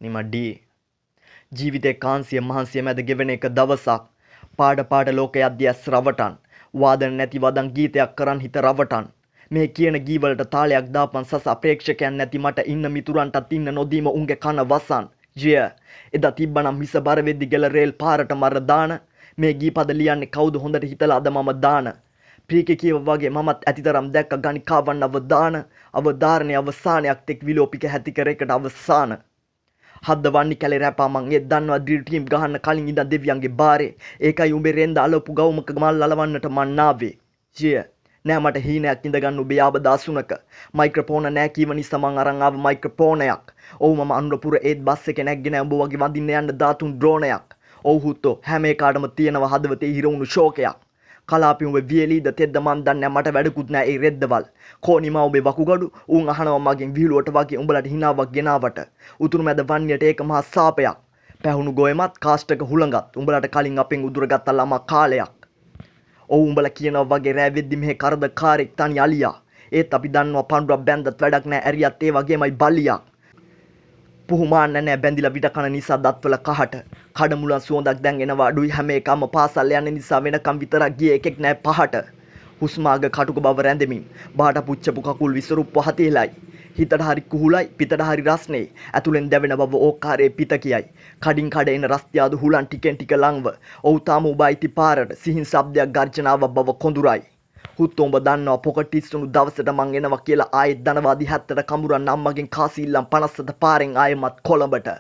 නිම ඩී ජීවිතේ කාන්සිය මහන්සිය මැද ගෙවෙන එක දවසක් පාඩ ලෝකයේ අධ්‍යස් රවටන් වාදන නැති වදන් ගීතයක් කරන් හිත රවටන් මේ කියන ගීවලට තාලයක් දාපන් සස අපේක්ෂකයන් නැති මට ඉන්න මිතුරන්ටත් ඉන්න නොදීම උන්ගේ කන වසන් එදා තිබ්බනම් මිස බර වෙද්දි ගෙල රේල් පාරට මර දාන මේ ගීපද ලියන්නේ කවුද හොඳට හිතලා අද මම දාන ප්‍රීකේ කියව වගේ මමත් ඇතිතරම් දැක්ක ගණිකාවන් අවධාරණය අවසානයක් තෙක් විලෝපික හැති කර එකට අවසාන හද්ද වන්නි කැලේ රැපා මං ඒ දන්නවා ඩ්‍රිල් ටීම් ගහන්න කලින් ඉඳන් දෙවියන්ගේ බාරේ ඒකයි උඹේ රෙන්ද අලපු ගවුමක මල් අලවන්නට මන් නාවේ නෑ මට හීනයක් ඉඳගන්න උඹේ ආබ දාසුනක මයික්‍රොෆෝන නෑ කීව නිසා මං අරන් ආව මයික්‍රොෆෝනයක් ඔව් මම අනුරපුර ඒත් බස් එකේ නැග්ගෙන උඹ වගේ වඳින්න යන්න දාතුන් ඩ්‍රෝනයක් ඔව් හුත්තෝ හැම එකාටම තියෙනවා හදවතේ හිරවුණු ෂෝකයක් කලාපි උඹ වියලීද තෙද්ද මන් දන්නේ මට වැඩකුත් නෑ ඒ රෙද්දවල් කෝනිමා උඹේ වකුගඩු උන් අහනවා මගෙන් විහිළුවට වගේ උඹලට හිනාවක් ගෙනාවට උතුරු මැද වන්නේට ඒක මහා සාපයක් පැහුණු ගොයමත් කාස්ටක හුළඟත් උඹලට කලින් අපෙන් උදුරගත්ත ළමා කාලයක් ඔව් උඹලා කියනවා වගේ රෑ වෙද්දි මෙහෙ කරදකාරෙක් තනි අලියා ඒත් අපි දන්නවා පඳුරක් බැන්දත් වැඩක් නෑ ඇරියත් ඒ වගේමයි බලියක් පුහුමාන්න නෑ බැඳිලා විට කන නිසා දත්වල කහට කඩමුලන් සුවඳක් දැන් එනවා අඩුයි හැම එකම පාසල් යන නිසා වෙනකම් විතරක් ගියේ එකෙක් නෑ පහට හුස්මාග කටුක බව රැඳෙමින් බාට පුච්චපු කකුල් විසරුප්ප හතේලයි හිතට හරි කුහුලයි පිටට හරි රස්නේ ඇතුලෙන් දැවෙන බව ඕකාරයේ පිට කියයි කඩින් කඩ එන රස්තියාදු හුලන් ටිකෙන් ටික ලංව ඔව් තාම උබයිති පාරට සිහින් ශබ්දයක් ගර්ජනාවක් බව කොඳුරයි හුත් උඹ දන්නවා පොකට් ඉස්සුණු දවසට මං එනවා කියලා ආයෙත් ධනවාදී 70ට කඹුරන් අම්මගෙන් කාසි ඉල්ලන් 50ට පාරෙන් ආයෙමත් කොළඹට